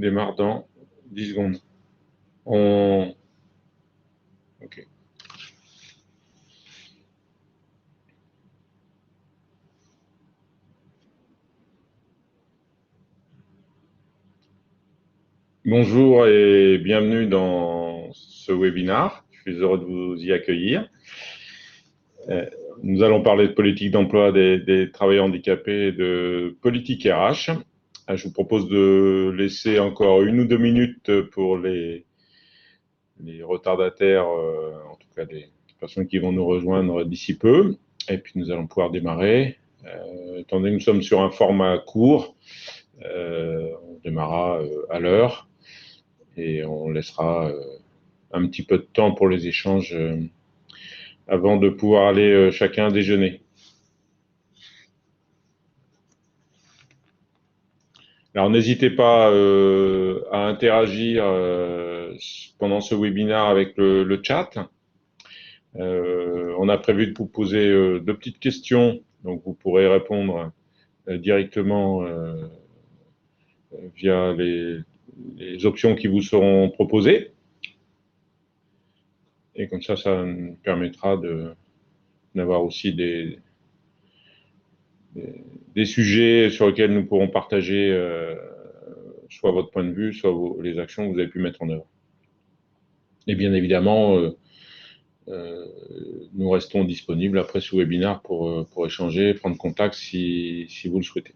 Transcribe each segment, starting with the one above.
démarre dans 10 secondes. Ok. Bonjour et bienvenue dans ce webinaire. Je suis heureux de vous y accueillir. Nous allons parler de politique d'emploi des travailleurs handicapés et de politique RH. Je vous propose de laisser encore 1 ou 2 minutes pour les retardataires, en tout cas les personnes qui vont nous rejoindre d'ici peu. Et puis nous allons pouvoir démarrer. Étant donné que nous sommes sur un format court, on démarrera à l'heure et on laissera un petit peu de temps pour les échanges avant de pouvoir aller chacun déjeuner. Alors n'hésitez pas à interagir pendant ce webinaire avec le chat. On a prévu de vous poser 2 petites questions, donc vous pourrez répondre directement via les options qui vous seront proposées. Et comme ça nous permettra d'avoir aussi des sujets sur lesquels nous pourrons partager soit votre point de vue, soit les actions que vous avez pu mettre en œuvre. Et bien évidemment, nous restons disponibles après ce webinaire pour échanger, prendre contact si vous le souhaitez.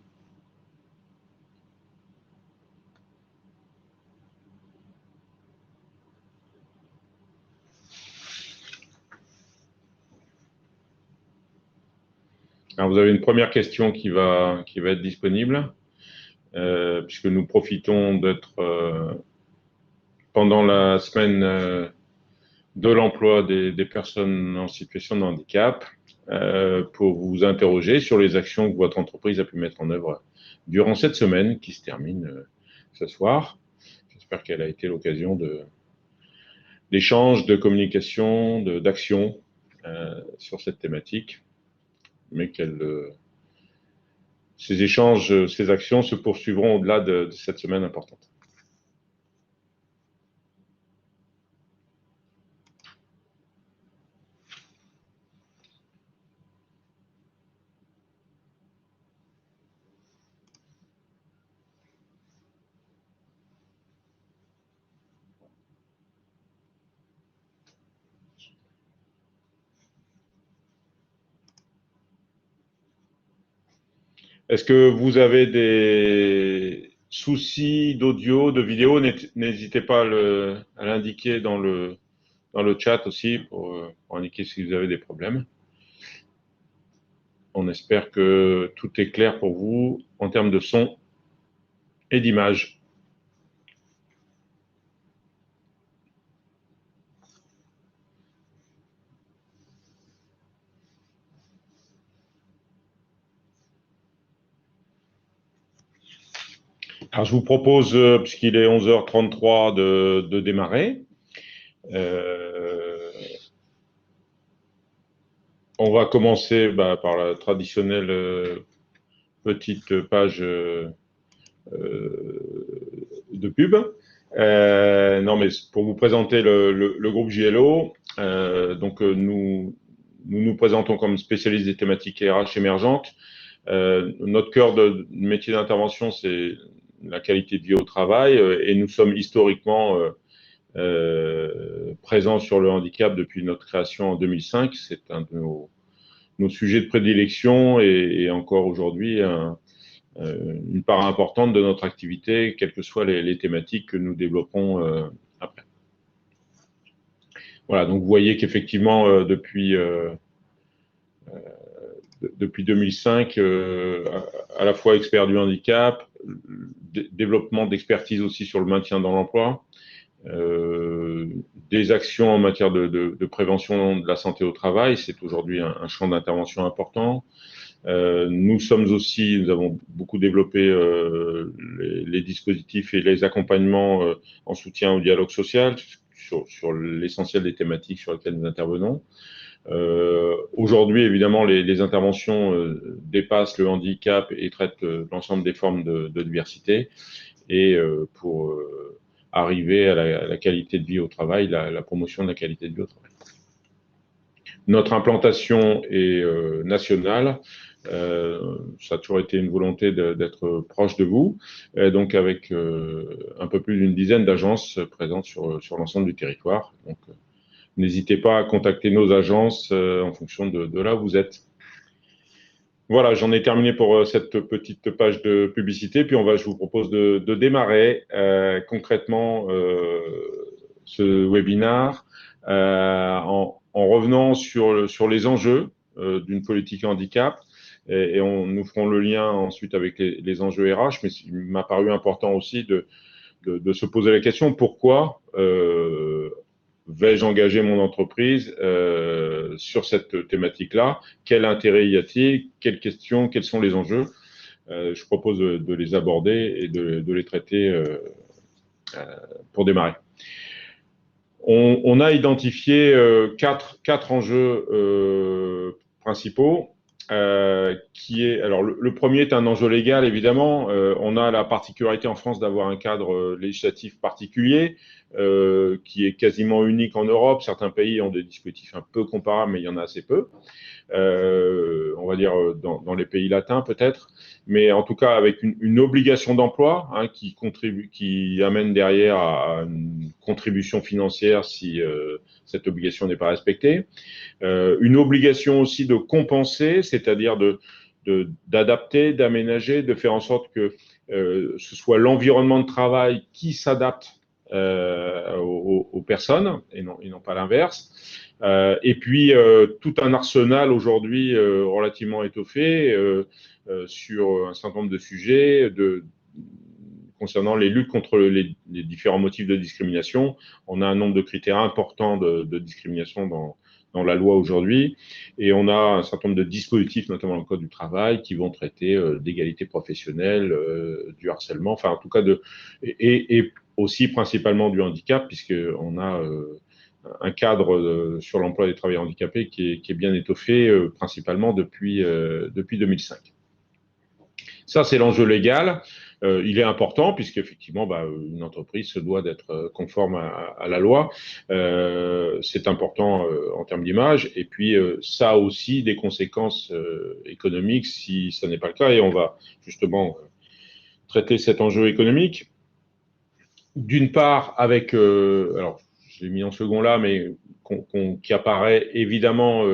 Alors vous avez une première question qui va être disponible, puisque nous profitons d'être pendant la semaine de l'emploi des personnes en situation de handicap, pour vous interroger sur les actions que votre entreprise a pu mettre en œuvre durant cette semaine qui se termine ce soir. J'espère qu'elle a été l'occasion d'échanges, de communication, d'action sur cette thématique, mais ces échanges, ces actions se poursuivront au-delà de cette semaine importante. Est-ce que vous avez des soucis d'audio, de vidéo? N'hésitez pas à l'indiquer dans le chat aussi pour indiquer si vous avez des problèmes. On espère que tout est clair pour vous en termes de son et d'image. Alors, je vous propose, puisqu'il est 11h33, de démarrer. On va commencer par la traditionnelle petite page de pub. Non, mais pour vous présenter le groupe JLO, donc nous nous présentons comme spécialistes des thématiques RH émergentes. Notre cœur de métier d'intervention, c'est la qualité de vie au travail, et nous sommes historiquement présents sur le handicap depuis notre création en 2005. C'est un de nos sujets de prédilection et encore aujourd'hui une part importante de notre activité, quelles que soient les thématiques que nous développons après. Voilà, donc vous voyez qu'effectivement, depuis 2005, à la fois expert du handicap, développement d'expertise aussi sur le maintien dans l'emploi, des actions en matière de prévention de la santé au travail, c'est aujourd'hui un champ d'intervention important. Nous avons beaucoup développé les dispositifs et les accompagnements en soutien au dialogue social sur l'essentiel des thématiques sur lesquelles nous intervenons. Aujourd'hui, évidemment, les interventions dépassent le handicap et traitent l'ensemble des formes de diversité. et pour arriver à la qualité de vie au travail, la promotion de la qualité de vie au travail. Notre implantation est nationale. Ça a toujours été une volonté d'être proche de vous, donc avec un peu plus d'une dizaine d'agences présentes sur l'ensemble du territoire. Donc, n'hésitez pas à contacter nos agences en fonction de là où vous êtes. Voilà, j'en ai terminé pour cette petite page de publicité. Puis je vous propose de démarrer concrètement ce webinaire en revenant sur les enjeux d'une politique handicap. Et nous ferons le lien ensuite avec les enjeux RH. Mais il m'a paru important aussi de se poser la question pourquoi vais-je engager mon entreprise sur cette thématique-là? Quel intérêt y a-t-il? Quelles questions? Quels sont les enjeux? Je propose de les aborder et de les traiter pour démarrer. On a identifié quatre enjeux principaux. Alors le premier est un enjeu légal, évidemment. On a la particularité en France d'avoir un cadre législatif particulier qui est quasiment unique en Europe. Certains pays ont des dispositifs un peu comparables, mais il y en a assez peu. On va dire dans les pays latins peut-être, mais en tout cas avec une obligation d'emploi qui amène derrière à une contribution financière si cette obligation n'est pas respectée. Une obligation aussi de compenser, c'est-à-dire d'adapter, d'aménager, de faire en sorte que ce soit l'environnement de travail qui s'adapte aux personnes et non pas l'inverse. Et puis tout un arsenal aujourd'hui relativement étoffé sur un certain nombre de sujets concernant les luttes contre les différents motifs de discrimination. On a un nombre de critères importants de discrimination dans la loi aujourd'hui, et on a un certain nombre de dispositifs, notamment le Code du travail, qui vont traiter d'égalité professionnelle, du harcèlement, enfin en tout cas et aussi principalement du handicap, puisqu'on a un cadre sur l'emploi des travailleurs handicapés qui est bien étoffé, principalement depuis 2005. Ça, c'est l'enjeu légal. Il est important puisqu'effectivement, une entreprise se doit d'être conforme à la loi. C'est important en termes d'image. Et puis, ça a aussi des conséquences économiques si ça n'est pas le cas. Et on va justement traiter cet enjeu économique. D'une part, avec, alors je l'ai mis en second là, mais qui apparaît évidemment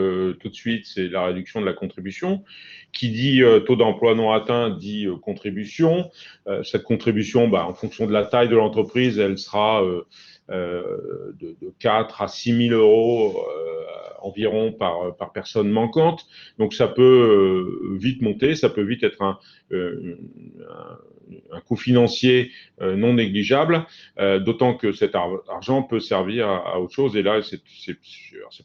tout de suite, c'est la réduction de la contribution. Qui dit taux d'emploi non atteint dit contribution. Cette contribution, en fonction de la taille de l'entreprise, elle sera de 4 à 6 000 euros environ par personne manquante. Donc ça peut vite monter, ça peut vite être un coût financier non négligeable, d'autant que cet argent peut servir à autre chose. Et là, c'est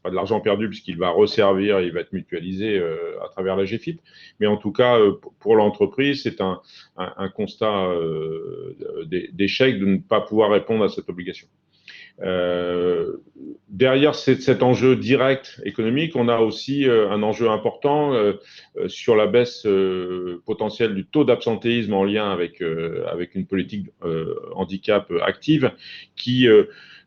pas de l'argent perdu puisqu'il va resservir, il va être mutualisé à travers la GFIP. Mais en tout cas, pour l'entreprise, c'est un constat d'échec de ne pas pouvoir répondre à cette obligation. Derrière cet enjeu direct économique, on a aussi un enjeu important sur la baisse potentielle du taux d'absentéisme en lien avec une politique handicap active qui,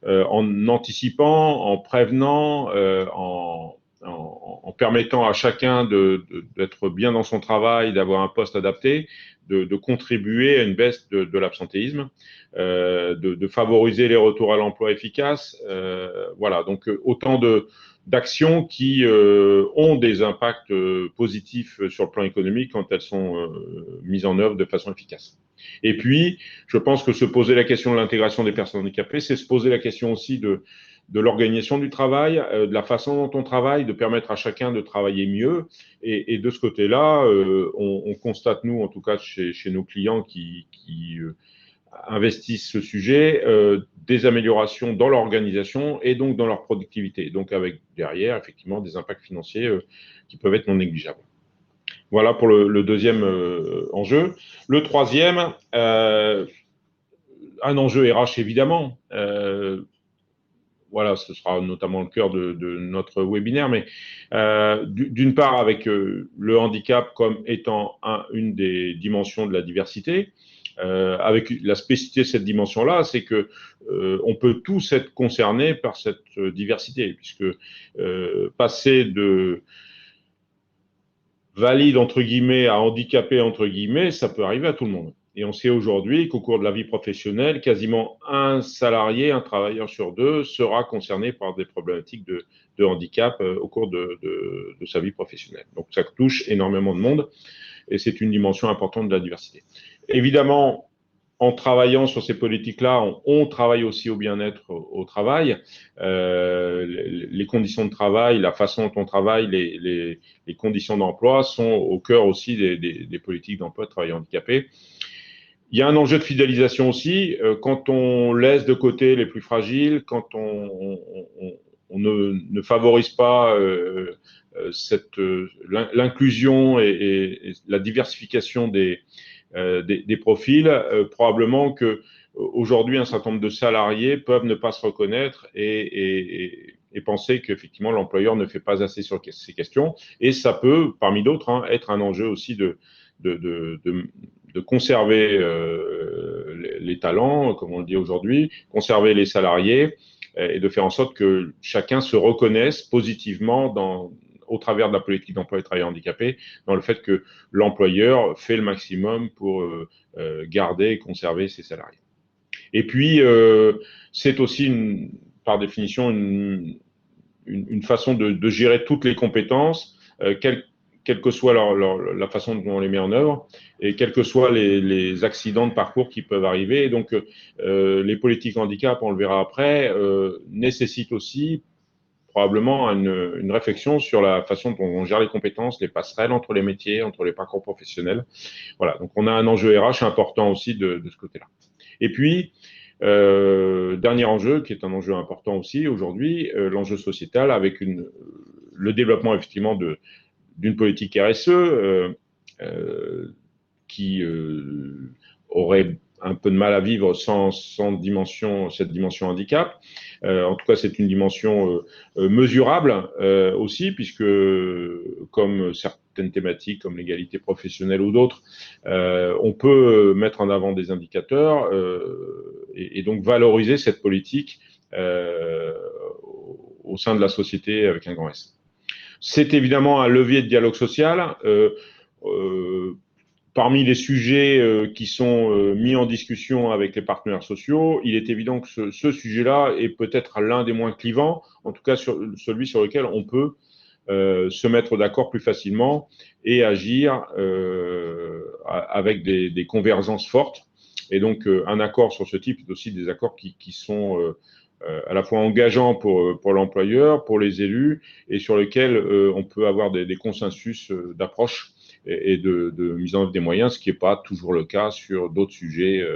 en anticipant, en prévenant, en permettant à chacun d'être bien dans son travail, d'avoir un poste adapté, de contribuer à une baisse de l'absentéisme, de favoriser les retours à l'emploi efficaces. Voilà, donc autant d'actions qui ont des impacts positifs sur le plan économique quand elles sont mises en œuvre de façon efficace. Et puis, je pense que se poser la question de l'intégration des personnes handicapées, c'est se poser la question aussi de l'organisation du travail, de la façon dont on travaille, de permettre à chacun de travailler mieux. Et de ce côté-là, on constate, nous, en tout cas chez nos clients qui investissent ce sujet, des améliorations dans l'organisation et donc dans leur productivité. Donc avec derrière, effectivement, des impacts financiers qui peuvent être non négligeables. Voilà pour le deuxième enjeu. Le troisième, un enjeu RH évidemment. Voilà, ce sera notamment le cœur de notre webinaire, mais d'une part avec le handicap comme étant une des dimensions de la diversité. avec la spécificité de cette dimension-là, c'est que on peut tous être concernés par cette diversité, puisque passer de valide entre guillemets à handicapé entre guillemets, ça peut arriver à tout le monde. Et on sait aujourd'hui qu'au cours de la vie professionnelle, quasiment un salarié, un travailleur sur deux sera concerné par des problématiques de handicap au cours de sa vie professionnelle. Donc ça touche énormément de monde et c'est une dimension importante de la diversité. Évidemment, en travaillant sur ces politiques-là, on travaille aussi au bien-être au travail. Les conditions de travail, la façon dont on travaille, les conditions d'emploi sont au cœur aussi des politiques d'emploi de travailleurs handicapés. Il y a un enjeu de fidélisation aussi. Quand on laisse de côté les plus fragiles, quand on ne favorise pas l'inclusion et la diversification des profils, probablement que aujourd'hui un certain nombre de salariés peuvent ne pas se reconnaître et penser qu'effectivement l'employeur ne fait pas assez sur ces questions. Et ça peut, parmi d'autres, hein, être un enjeu aussi de conserver les talents, comme on le dit aujourd'hui, conserver les salariés et de faire en sorte que chacun se reconnaisse positivement au travers de la politique d'emploi des travailleurs handicapés, dans le fait que l'employeur fait le maximum pour garder et conserver ses salariés. Et puis, c'est aussi, par définition, une façon de gérer toutes les compétences, quelle que soit la façon dont on les met en œuvre et quels que soient les accidents de parcours qui peuvent arriver. Et donc, les politiques handicap, on le verra après, nécessitent aussi probablement une réflexion sur la façon dont on gère les compétences, les passerelles entre les métiers, entre les parcours professionnels. Voilà, donc on a un enjeu RH important aussi de ce côté-là. Et puis, dernier enjeu, qui est un enjeu important aussi aujourd'hui, l'enjeu sociétal avec le développement effectivement d'une politique RSE qui aurait un peu de mal à vivre sans cette dimension handicap. En tout cas, c'est une dimension mesurable aussi, puisque comme certaines thématiques comme l'égalité professionnelle ou d'autres, on peut mettre en avant des indicateurs et donc valoriser cette politique au sein de la société avec un grand S. C'est évidemment un levier de dialogue social. Parmi les sujets qui sont mis en discussion avec les partenaires sociaux, il est évident que ce sujet-là est peut-être l'un des moins clivants, en tout cas celui sur lequel on peut se mettre d'accord plus facilement et agir avec des convergences fortes. Et donc, un accord sur ce type est aussi des accords qui sont à la fois engageants pour l'employeur, pour les élus, et sur lesquels on peut avoir des consensus d'approche et de mise en œuvre des moyens, ce qui n'est pas toujours le cas sur d'autres sujets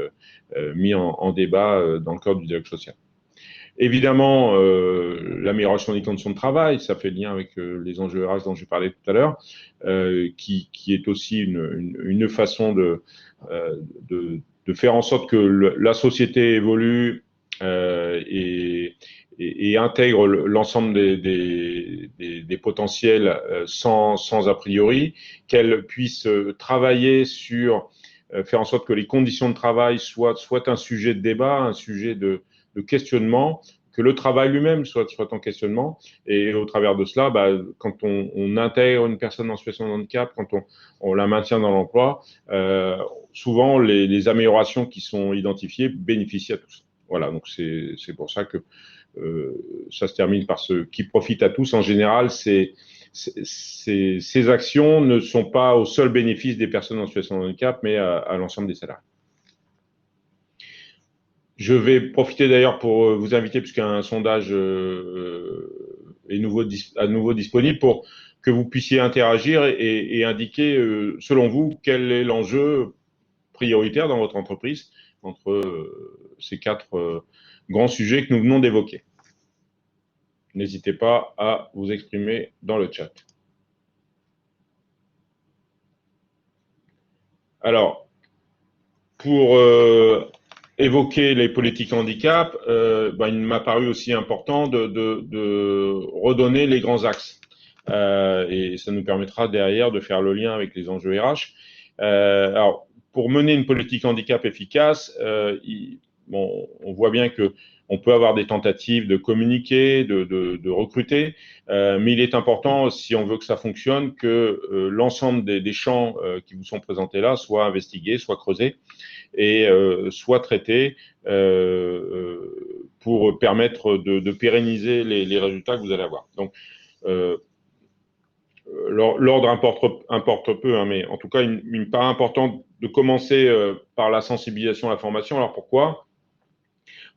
mis en débat dans le cadre du dialogue social. Évidemment, l'amélioration des conditions de travail, ça fait lien avec les enjeux RH dont j'ai parlé tout à l'heure, qui est aussi une façon de faire en sorte que la société évolue et intègre l'ensemble des potentiels sans a priori, qu'elle puisse travailler sur faire en sorte que les conditions de travail soient un sujet de débat, un sujet de questionnement, que le travail lui-même soit en questionnement. Et au travers de cela, quand on intègre une personne en situation de handicap, quand on la maintient dans l'emploi, souvent les améliorations qui sont identifiées bénéficient à tous. Voilà, donc c'est pour ça que ça se termine par ce qui profite à tous. En général, ces actions ne sont pas au seul bénéfice des personnes en situation de handicap, mais à l'ensemble des salariés. Je vais profiter d'ailleurs pour vous inviter, puisqu'un sondage est à nouveau disponible, pour que vous puissiez interagir et indiquer, selon vous, quel est l'enjeu prioritaire dans votre entreprise entre ces quatre grands sujets que nous venons d'évoquer. N'hésitez pas à vous exprimer dans le chat. Alors, pour évoquer les politiques handicap, il m'a paru aussi important de redonner les grands axes. Et ça nous permettra derrière de faire le lien avec les enjeux RH. Alors, pour mener une politique handicap efficace, bon, on voit bien que on peut avoir des tentatives de communiquer, de recruter, mais il est important, si on veut que ça fonctionne, que l'ensemble des champs qui vous sont présentés là soient investigués, soient creusés et soient traités pour permettre de pérenniser les résultats que vous allez avoir. Donc, l'ordre importe peu, hein, mais en tout cas, une part importante de commencer par la sensibilisation à la formation. Alors pourquoi ?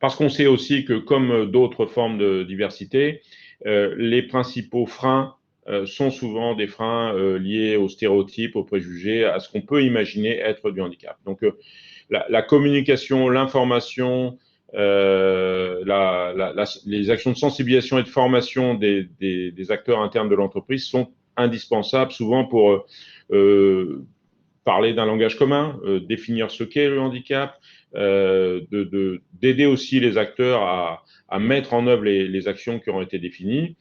Parce qu'on sait aussi que, comme d'autres formes de diversité, les principaux freins sont souvent des freins liés aux stéréotypes, aux préjugés, à ce qu'on peut imaginer être du handicap. Donc, la communication, l'information, les actions de sensibilisation et de formation des acteurs internes de l'entreprise sont indispensables, souvent pour parler d'un langage commun, définir ce qu'est le handicap, d'aider aussi les acteurs à mettre en œuvre les actions qui auront été définies.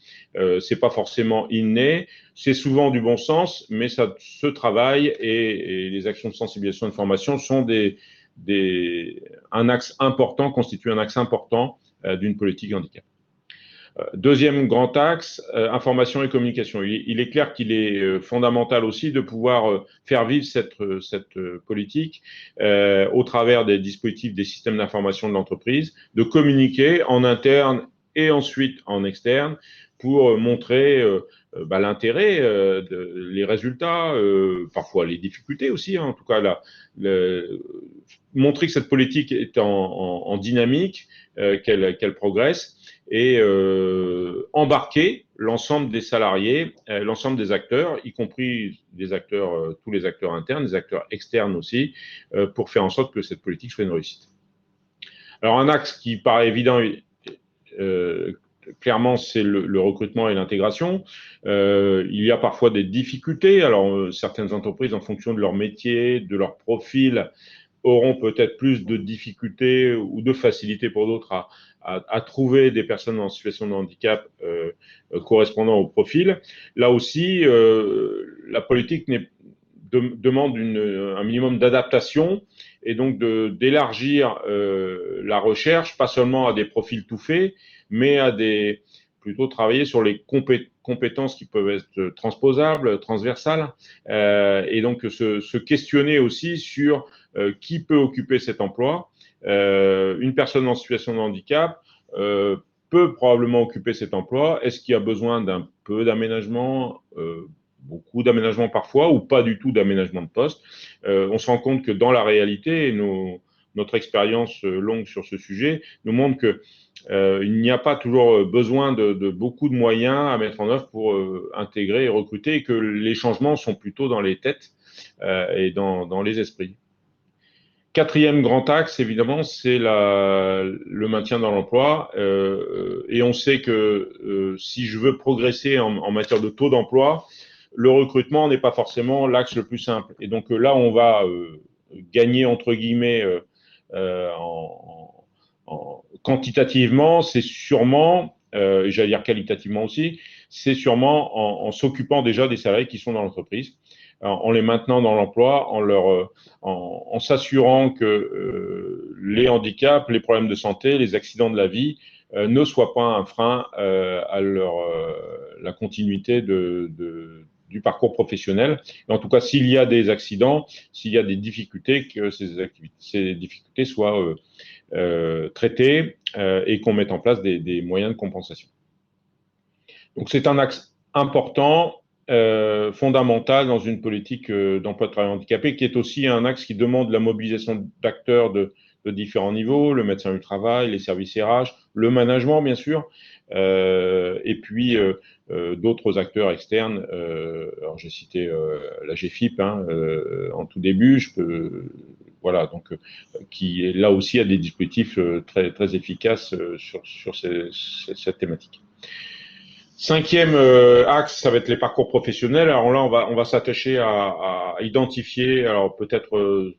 C'est pas forcément inné, c'est souvent du bon sens, mais ça se travaille et les actions de sensibilisation et de formation sont un axe important, constituent un axe important d'une politique handicap. Deuxième grand axe, information et communication. Il est clair qu'il est fondamental aussi de pouvoir faire vivre cette politique au travers des dispositifs, des systèmes d'information de l'entreprise, de communiquer en interne et ensuite en externe pour montrer l'intérêt, les résultats, parfois les difficultés aussi, hein, en tout cas montrer que cette politique est en dynamique, qu'elle progresse et embarquer l'ensemble des salariés, l'ensemble des acteurs, y compris des acteurs, tous les acteurs internes, des acteurs externes aussi, pour faire en sorte que cette politique soit une réussite. Alors un axe qui paraît évident, clairement, c'est le recrutement et l'intégration. Il y a parfois des difficultés. Alors certaines entreprises, en fonction de leur métier, de leur profil, auront peut-être plus de difficultés ou de facilité pour d'autres à trouver des personnes en situation de handicap correspondant au profil. Là aussi, la politique demande un minimum d'adaptation et donc d'élargir la recherche, pas seulement à des profils tout faits, mais plutôt travailler sur les compétences qui peuvent être transposables, transversales, et donc se questionner aussi sur qui peut occuper cet emploi. Une personne en situation de handicap peut probablement occuper cet emploi. Est-ce qu'il y a besoin d'un peu d'aménagement, beaucoup d'aménagement parfois, ou pas du tout d'aménagement de poste? On se rend compte que dans la réalité, notre expérience longue sur ce sujet nous montre que il n'y a pas toujours besoin de beaucoup de moyens à mettre en œuvre pour intégrer et recruter, et que les changements sont plutôt dans les têtes et dans les esprits. Quatrième grand axe, évidemment, c'est le maintien dans l'emploi. Et on sait que si je veux progresser en matière de taux d'emploi, le recrutement n'est pas forcément l'axe le plus simple. Et donc là, on va gagner, entre guillemets, quantitativement, c'est sûrement, j'allais dire qualitativement aussi, c'est sûrement en s'occupant déjà des salariés qui sont dans l'entreprise, en les maintenant dans l'emploi, en s'assurant que les handicaps, les problèmes de santé, les accidents de la vie ne soient pas un frein à la continuité du parcours professionnel. Et en tout cas, s'il y a des accidents, s'il y a des difficultés, que ces difficultés soient traitées et qu'on mette en place des moyens de compensation. Donc c'est un axe important, fondamental dans une politique d'emploi de travailleurs handicapés, qui est aussi un axe qui demande la mobilisation d'acteurs de différents niveaux, le médecin du travail, les services RH, le management bien sûr, et puis d'autres acteurs externes. Alors j'ai cité la GFIP en tout début, voilà, donc qui là aussi a des dispositifs très très efficaces sur cette thématique. Cinquième axe, ça va être les parcours professionnels. Alors là, on va s'attacher à identifier, alors peut-être,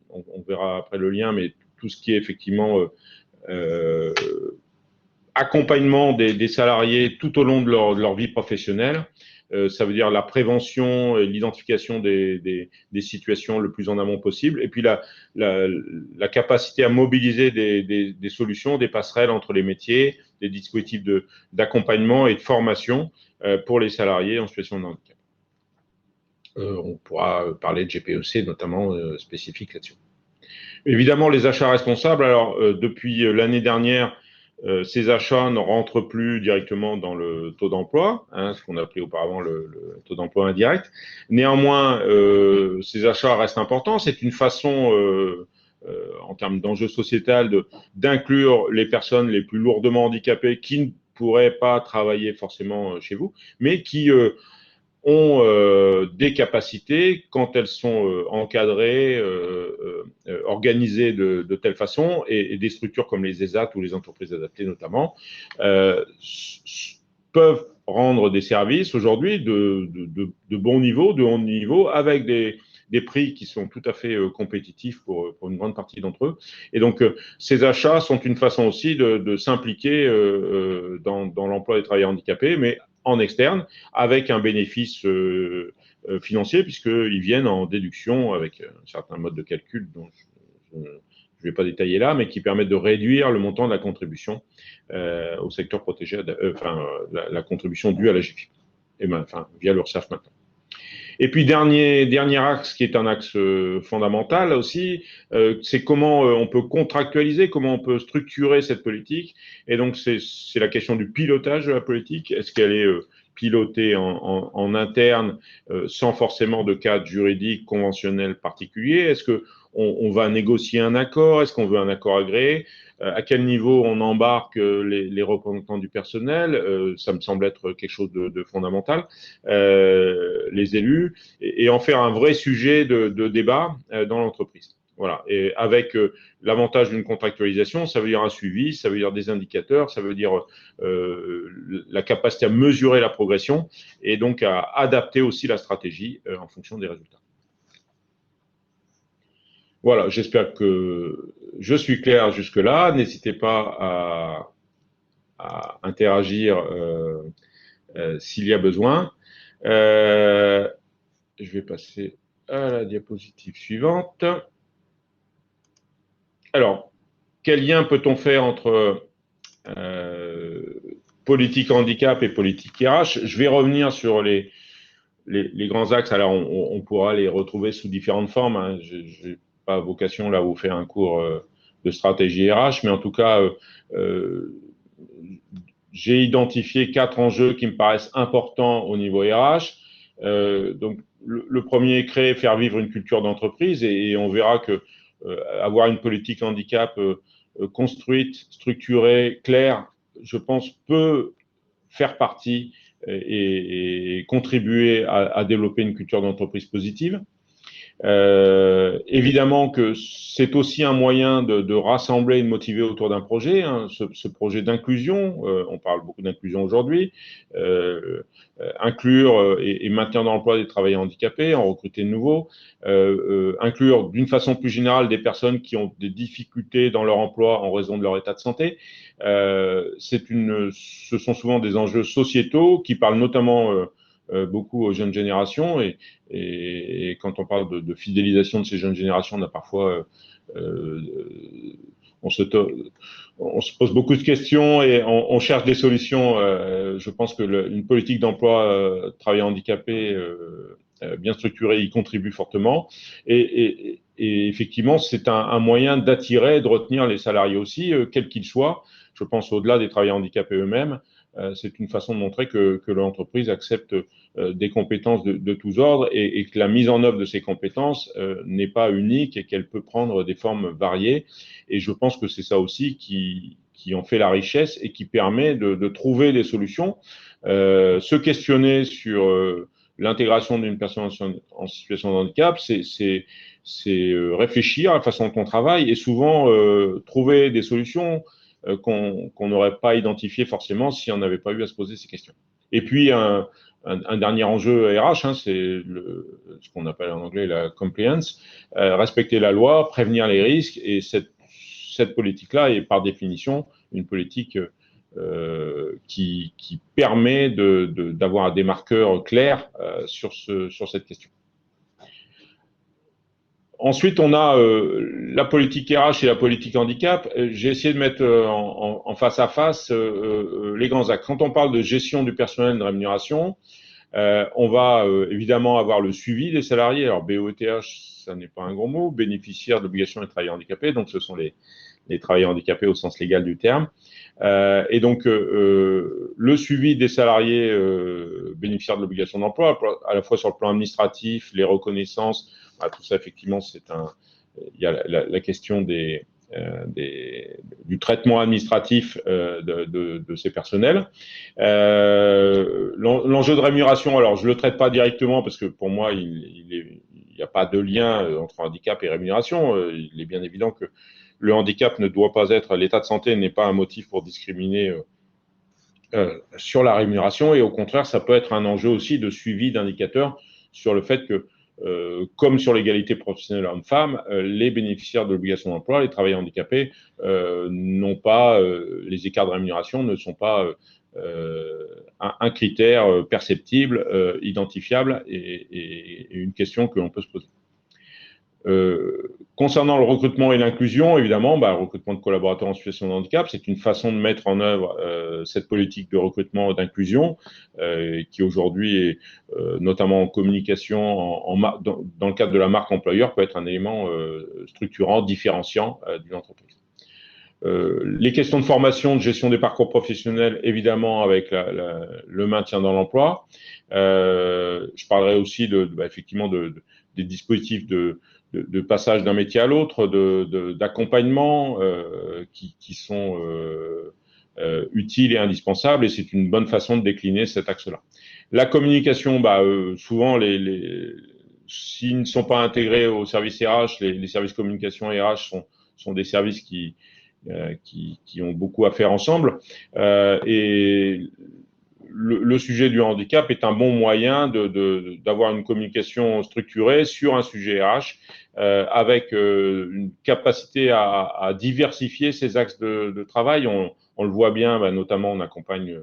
on verra après le lien, mais tout ce qui est effectivement accompagnement des salariés tout au long de leur vie professionnelle. Ça veut dire la prévention et l'identification des situations le plus en amont possible. Et puis la capacité à mobiliser des solutions, des passerelles entre les métiers, des dispositifs d'accompagnement et de formation pour les salariés en situation de handicap. On pourra parler de GPEC notamment spécifique là-dessus. Évidemment, les achats responsables. Alors, depuis l'année dernière, ces achats ne rentrent plus directement dans le taux d'emploi, hein, ce qu'on appelait auparavant le taux d'emploi indirect. Néanmoins, ces achats restent importants. C'est une façon, en termes d'enjeu sociétal, d'inclure les personnes les plus lourdement handicapées qui ne pourraient pas travailler forcément chez vous, mais qui ont des capacités quand elles sont encadrées, organisées de telle façon, et des structures comme les ESAT ou les entreprises adaptées notamment peuvent rendre des services aujourd'hui de bon niveau, de haut niveau, avec des prix qui sont tout à fait compétitifs pour une grande partie d'entre eux. Et donc, ces achats sont une façon aussi de s'impliquer dans l'emploi des travailleurs handicapés, mais en externe, avec un bénéfice financier, puisqu'ils viennent en déduction avec un certain mode de calcul dont je ne vais pas détailler là, mais qui permettent de réduire le montant de la contribution au secteur protégé, la contribution due à la GFIP, via l'URSSAF maintenant. Et puis, dernier axe qui est un axe fondamental aussi, c'est comment on peut contractualiser, comment on peut structurer cette politique. Et donc, c'est la question du pilotage de la politique. Est-ce qu'elle est pilotée en interne sans forcément de cadre juridique conventionnel particulier? Est-ce qu'on va négocier un accord? Est-ce qu'on veut un accord agréé? À quel niveau on embarque les représentants du personnel? Ça me semble être quelque chose de fondamental. Les élus, et en faire un vrai sujet de débat dans l'entreprise. Voilà. Et avec l'avantage d'une contractualisation, ça veut dire un suivi, ça veut dire des indicateurs, ça veut dire la capacité à mesurer la progression et donc à adapter aussi la stratégie en fonction des résultats. Voilà, j'espère que je suis clair jusque-là. N'hésitez pas à interagir s'il y a besoin. Je vais passer à la diapositive suivante. Alors, quel lien peut-on faire entre politique handicap et politique RH? Je vais revenir sur les grands axes. Alors, on pourra les retrouver sous différentes formes, hein. Je n'ai pas vocation là vous faire un cours de stratégie RH, mais en tout cas, j'ai identifié 4 enjeux qui me paraissent importants au niveau RH. Donc, le premier est créer, faire vivre une culture d'entreprise, et on verra que avoir une politique handicap construite, structurée, claire, je pense, peut faire partie et contribuer à développer une culture d'entreprise positive. Évidemment que c'est aussi un moyen de rassembler et de motiver autour d'un projet, hein, ce projet d'inclusion. On parle beaucoup d'inclusion aujourd'hui. Inclure et maintenir dans l'emploi des travailleurs handicapés, en recruter de nouveaux. Inclure d'une façon plus générale des personnes qui ont des difficultés dans leur emploi en raison de leur état de santé. Ce sont souvent des enjeux sociétaux qui parlent notamment beaucoup aux jeunes générations, et quand on parle de fidélisation de ces jeunes générations, on a parfois on se pose beaucoup de questions et on cherche des solutions. Je pense que une politique d'emploi travailleurs handicapés bien structurée y contribue fortement, et effectivement c'est un moyen d'attirer et de retenir les salariés aussi, quels qu'ils soient. Je pense au-delà des travailleurs handicapés eux-mêmes. C'est une façon de montrer que l'entreprise accepte des compétences de tous ordres, et que la mise en œuvre de ces compétences n'est pas unique et qu'elle peut prendre des formes variées. Et je pense que c'est ça aussi qui en fait la richesse et qui permet de trouver des solutions. Se questionner sur l'intégration d'une personne en situation de handicap, c'est réfléchir à la façon dont on travaille, et souvent trouver des solutions qu'on n'aurait pas identifié forcément si on n'avait pas eu à se poser ces questions. Et puis, un dernier enjeu RH, hein, c'est ce qu'on appelle en anglais la compliance, respecter la loi, prévenir les risques, et cette politique-là est par définition une politique qui permet d'avoir des marqueurs clairs sur cette question. Ensuite, on a la politique RH et la politique handicap. J'ai essayé de mettre en face à face les grands axes. Quand on parle de gestion du personnel de rémunération, on va évidemment avoir le suivi des salariés. Alors BOETH, ça n'est pas un gros mot, bénéficiaires de l'obligation des travailleurs handicapés, donc ce sont les travailleurs handicapés au sens légal du terme. Et donc le suivi des salariés bénéficiaires de l'obligation d'emploi, à la fois sur le plan administratif, les reconnaissances, tout ça effectivement il y a la question du traitement administratif de ces personnels. L'enjeu de rémunération, alors je le traite pas directement parce que pour moi il n'y a pas de lien entre handicap et rémunération. Il est bien évident que le handicap ne doit pas être, l'état de santé n'est pas un motif pour discriminer sur la rémunération, et au contraire, ça peut être un enjeu aussi de suivi d'indicateurs sur le fait que, comme sur l'égalité professionnelle homme-femme, les bénéficiaires de l'obligation d'emploi, les travailleurs handicapés, n'ont pas, les écarts de rémunération ne sont pas un critère perceptible, identifiable, et une question que l'on peut se poser. Concernant le recrutement et l'inclusion, évidemment, le recrutement de collaborateurs en situation de handicap, c'est une façon de mettre en œuvre cette politique de recrutement et d'inclusion qui aujourd'hui est notamment en communication, dans le cadre de la marque employeur, peut être un élément structurant, différenciant d'une entreprise. Les questions de formation, de gestion des parcours professionnels, évidemment avec le maintien dans l'emploi. Je parlerai aussi effectivement des dispositifs de passage d'un métier à l'autre, d'accompagnement qui sont utiles et indispensables, et c'est une bonne façon de décliner cet axe-là. La communication, souvent, s'ils ne sont pas intégrés au service RH, les services communication RH sont des services qui ont beaucoup à faire ensemble. Et le sujet du handicap est un bon moyen d'avoir une communication structurée sur un sujet RH avec une capacité à diversifier ces axes de travail. On le voit bien, notamment on accompagne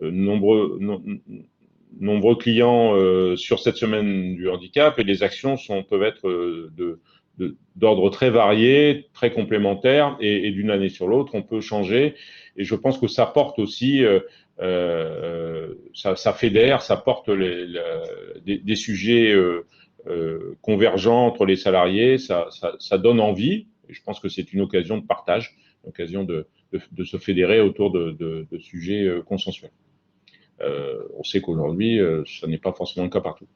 nombreux clients sur cette semaine du handicap, et les actions peuvent être d'ordre très varié, très complémentaire, et d'une année sur l'autre, on peut changer. Et je pense que ça porte aussi, ça fédère, ça porte des sujets convergents entre les salariés, ça donne envie. Et je pense que c'est une occasion de partage, une occasion de se fédérer autour de sujets consensuels. On sait qu'aujourd'hui, ça n'est pas forcément le cas partout.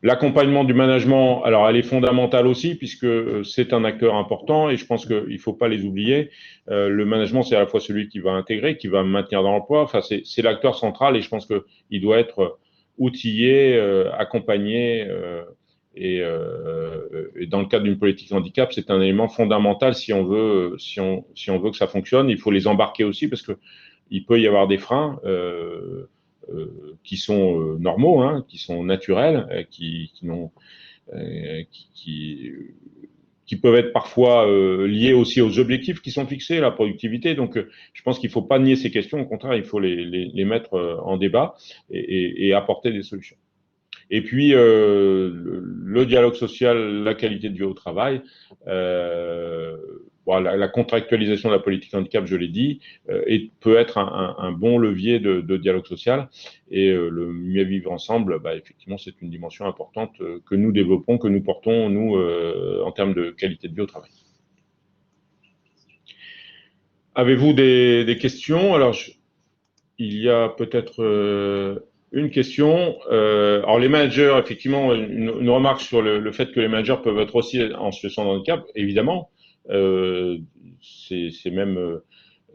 L'accompagnement du management, alors elle est fondamentale aussi, puisque c'est un acteur important, et je pense qu'il ne faut pas les oublier. Le management, c'est à la fois celui qui va intégrer, qui va maintenir dans l'emploi. Enfin, c'est l'acteur central, et je pense qu'il doit être outillé, accompagné, et dans le cadre d'une politique handicap, c'est un élément fondamental si on veut que ça fonctionne. Il faut les embarquer aussi, parce que il peut y avoir des freins qui sont normaux, qui sont naturels, qui peuvent être parfois liés aussi aux objectifs qui sont fixés, la productivité. Donc, je pense qu'il ne faut pas nier ces questions. Au contraire, il faut les mettre en débat et apporter des solutions. Et puis, le dialogue social, la qualité de vie au travail, la contractualisation de la politique handicap, je l'ai dit, peut être un bon levier de dialogue social. Et le mieux vivre ensemble, effectivement, c'est une dimension importante que nous développons, que nous portons, nous, en termes de qualité de vie au travail. Avez-vous des questions? Alors, il y a peut-être une question. Alors, les managers, effectivement, une remarque sur le fait que les managers peuvent être aussi en situation de handicap, évidemment. C'est même,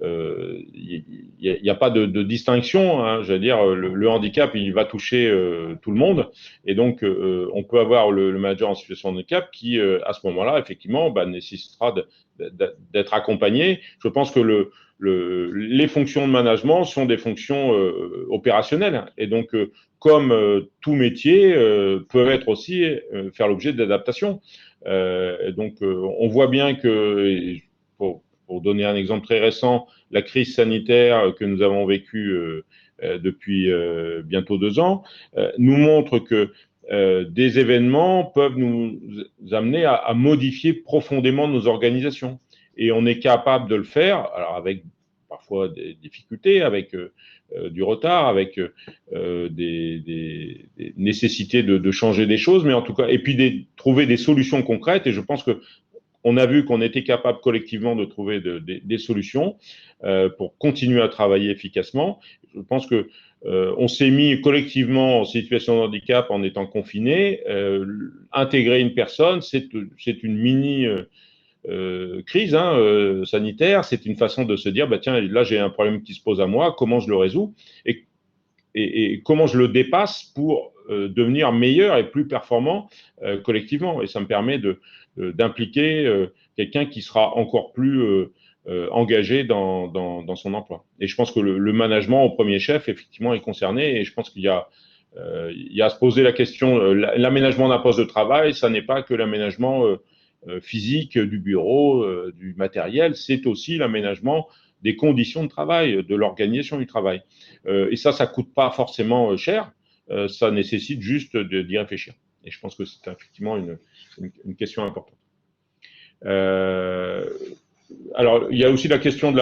il n'y a pas de distinction. J'allais dire, le handicap, il va toucher tout le monde, et donc on peut avoir le manager en situation de handicap qui, à ce moment-là, effectivement, nécessitera d'être accompagné. Je pense que les fonctions de management sont des fonctions opérationnelles, et donc comme tout métier peut être aussi faire l'objet d'adaptation. Donc on voit bien que, pour donner un exemple très récent, la crise sanitaire que nous avons vécue depuis bientôt 2 ans nous montre que des événements peuvent nous amener à modifier profondément nos organisations. Et on est capable de le faire, alors avec parfois des difficultés, avec du retard, avec des nécessités de changer des choses, mais en tout cas, et puis trouver des solutions concrètes. Et je pense que on a vu qu'on était capable collectivement de trouver des solutions pour continuer à travailler efficacement. Je pense que on s'est mis collectivement en situation de handicap en étant confiné. Intégrer une personne, c'est une mini crise sanitaire. C'est une façon de se dire, bah, tiens, là j'ai un problème qui se pose à moi, comment je le résous et comment je le dépasse pour devenir meilleur et plus performant collectivement. Et ça me permet d'impliquer quelqu'un qui sera encore plus engagé dans son emploi. Et je pense que le management au premier chef, effectivement, est concerné. Et je pense qu'il y a à se poser la question, l'aménagement d'un poste de travail, ça n'est pas que l'aménagement physique du bureau, du matériel, c'est aussi l'aménagement des conditions de travail, de l'organisation du travail. Et ça coûte pas forcément cher, ça nécessite juste d'y réfléchir. Et je pense que c'est effectivement une question importante. Alors, il y a aussi la question de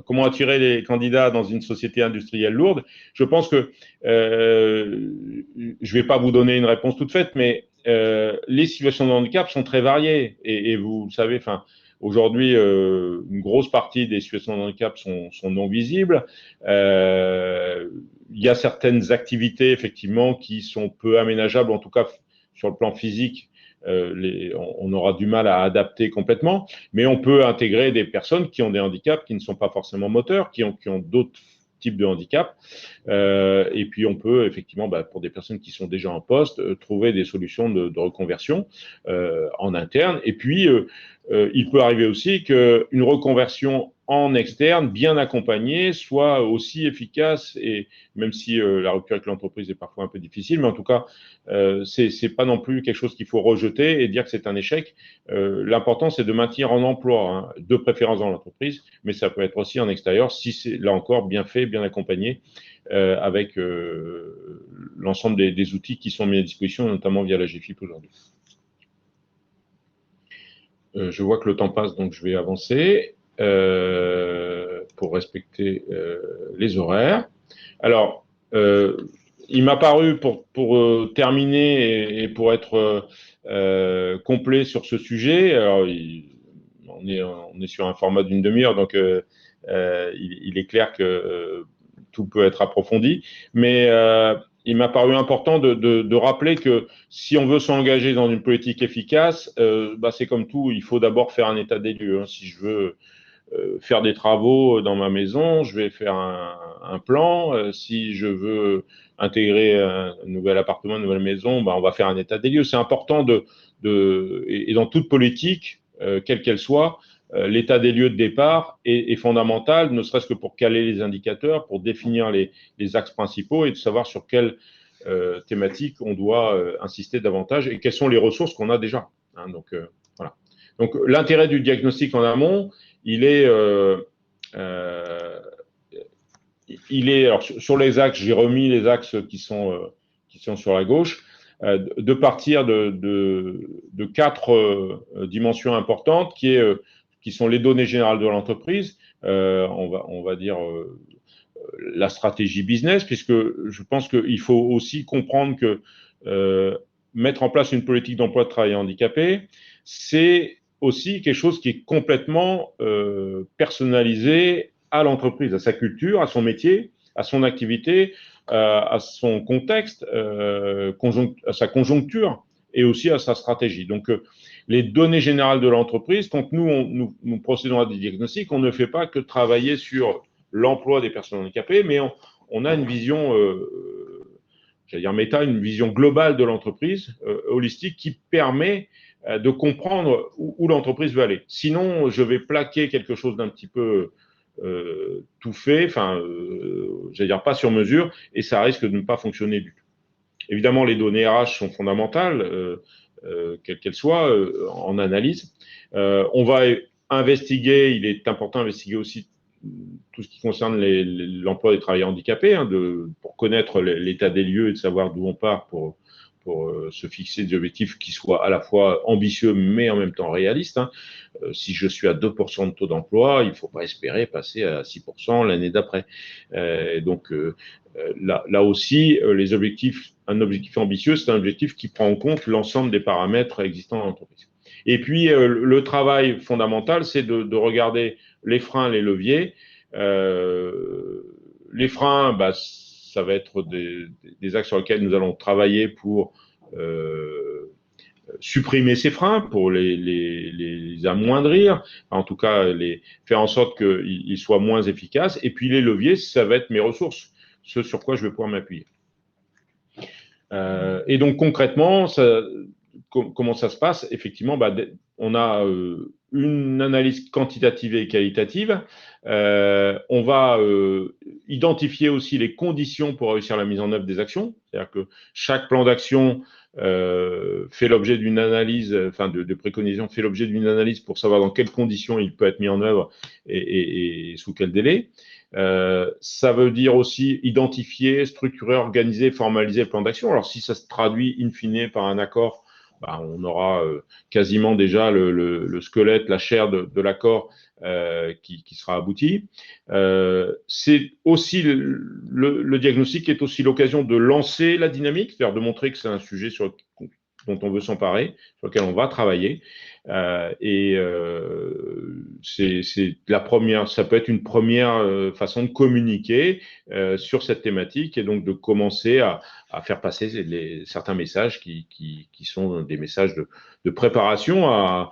comment attirer les candidats dans une société industrielle lourde. Je pense que je vais pas vous donner une réponse toute faite, mais les situations de handicap sont très variées. Et vous le savez, enfin, aujourd'hui, une grosse partie des situations de handicap sont non visibles. Il y a certaines activités, effectivement, qui sont peu aménageables, en tout cas sur le plan physique. On aura du mal à adapter complètement, mais on peut intégrer des personnes qui ont des handicaps qui ne sont pas forcément moteurs, qui ont d'autres types de handicaps. Et puis on peut effectivement, pour des personnes qui sont déjà en poste, trouver des solutions de reconversion en interne. Et puis il peut arriver aussi qu'une reconversion en externe, bien accompagnée, soit aussi efficace, et même si la rupture avec l'entreprise est parfois un peu difficile, mais en tout cas, c'est pas non plus quelque chose qu'il faut rejeter et dire que c'est un échec. L'important, c'est de maintenir en emploi, de préférence dans l'entreprise, mais ça peut être aussi en extérieur, si c'est là encore bien fait, bien accompagné, avec l'ensemble des outils qui sont mis à disposition, notamment via la GFIP aujourd'hui. Je vois que le temps passe, donc je vais avancer pour respecter les horaires. Alors, il m'a paru, pour terminer et pour être complet sur ce sujet, alors on est sur un format d'une demi-heure, donc il est clair que tout peut être approfondi, mais il m'a paru important de rappeler que si on veut s'engager dans une politique efficace, c'est comme tout, il faut d'abord faire un état des lieux. Si je veux faire des travaux dans ma maison, je vais faire un plan. Si je veux intégrer un nouvel appartement, une nouvelle maison, on va faire un état des lieux. C'est important et dans toute politique, quelle qu'elle soit, l'état des lieux de départ est fondamental, ne serait-ce que pour caler les indicateurs, pour définir les axes principaux et de savoir sur quelles thématiques on doit insister davantage et quelles sont les ressources qu'on a déjà. Donc, voilà. Donc, l'intérêt du diagnostic en amont, il est alors sur les axes, j'ai remis les axes qui sont sur la gauche, de partir de 4 dimensions importantes qui sont les données générales de l'entreprise, on va dire la stratégie business, puisque je pense qu'il faut aussi comprendre que mettre en place une politique d'emploi de travailleurs handicapés, c'est aussi quelque chose qui est complètement personnalisé à l'entreprise, à sa culture, à son métier, à son activité, à son contexte, à sa conjoncture et aussi à sa stratégie. Donc, les données générales de l'entreprise, quand nous procédons à des diagnostics, on ne fait pas que travailler sur l'emploi des personnes handicapées, mais on a une vision, j'allais dire méta, une vision globale de l'entreprise, holistique, qui permet de comprendre où l'entreprise veut aller. Sinon, je vais plaquer quelque chose d'un petit peu tout fait, j'allais dire pas sur mesure, et ça risque de ne pas fonctionner du tout. Évidemment, les données RH sont fondamentales, quelles qu'elles soient, en analyse. On va investiguer, il est important d'investiguer aussi tout ce qui concerne l'emploi des travailleurs handicapés, hein, pour connaître l'état des lieux et de savoir d'où on part pour se fixer des objectifs qui soient à la fois ambitieux mais en même temps réalistes. Hein. Si je suis à 2% de taux d'emploi, il ne faut pas espérer passer à 6% l'année d'après. Donc là aussi, un objectif ambitieux, c'est un objectif qui prend en compte l'ensemble des paramètres existants dans l'entreprise. Et puis, le travail fondamental, c'est de regarder les freins, les leviers. Les freins, bah, ça va être des axes sur lesquels nous allons travailler pour supprimer ces freins, pour les amoindrir, en tout cas faire en sorte qu'ils soient moins efficaces. Et puis les leviers, ça va être mes ressources, ce sur quoi je vais pouvoir m'appuyer. Et donc concrètement, comment ça se passe? Effectivement, bah, on a une analyse quantitative et qualitative. On va identifier aussi les conditions pour réussir la mise en œuvre des actions. C'est-à-dire que chaque plan d'action fait l'objet d'une analyse, enfin de préconisation, fait l'objet d'une analyse pour savoir dans quelles conditions il peut être mis en œuvre et sous quel délai. Ça veut dire aussi identifier, structurer, organiser, formaliser le plan d'action. Alors, si ça se traduit in fine par un accord, bah, on aura quasiment déjà le squelette, la chair de l'accord qui sera abouti. C'est aussi le diagnostic est aussi l'occasion de lancer la dynamique, c'est-à-dire de montrer que c'est un sujet dont on veut s'emparer, sur lequel on va travailler. C'est la première, ça peut être une première façon de communiquer sur cette thématique et donc de commencer à faire passer certains messages qui sont des messages de préparation à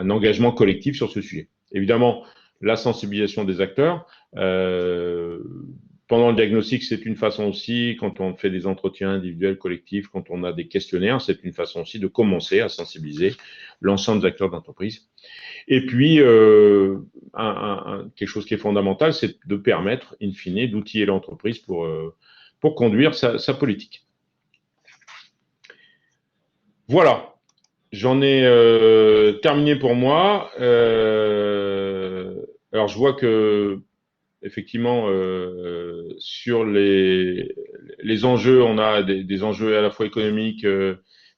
un engagement collectif sur ce sujet. Évidemment, la sensibilisation des acteurs. Pendant le diagnostic, c'est une façon aussi, quand on fait des entretiens individuels, collectifs, quand on a des questionnaires, c'est une façon aussi de commencer à sensibiliser l'ensemble des acteurs d'entreprise. Et puis, quelque chose qui est fondamental, c'est de permettre, in fine, d'outiller l'entreprise pour conduire sa politique. Voilà, j'en ai terminé pour moi. Alors, je vois que effectivement, sur les enjeux, on a des enjeux à la fois économiques,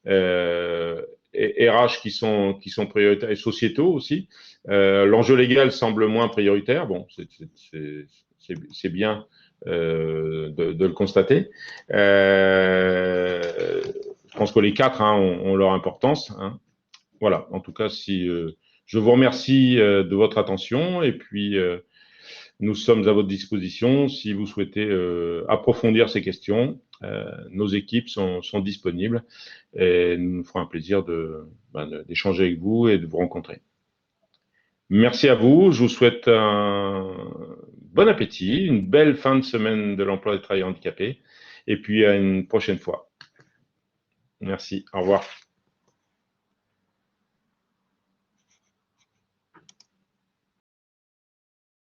et RH qui sont prioritaires et sociétaux aussi. L'enjeu légal semble moins prioritaire. Bon, c'est bien de le constater. Je pense que les quatre ont leur importance. Hein. Voilà, en tout cas, je vous remercie de votre attention et puis nous sommes à votre disposition si vous souhaitez approfondir ces questions. Nos équipes sont disponibles et nous ferons un plaisir d'échanger avec vous et de vous rencontrer. Merci à vous. Je vous souhaite un bon appétit, une belle fin de semaine de l'emploi des travailleurs handicapés et puis à une prochaine fois. Merci. Au revoir.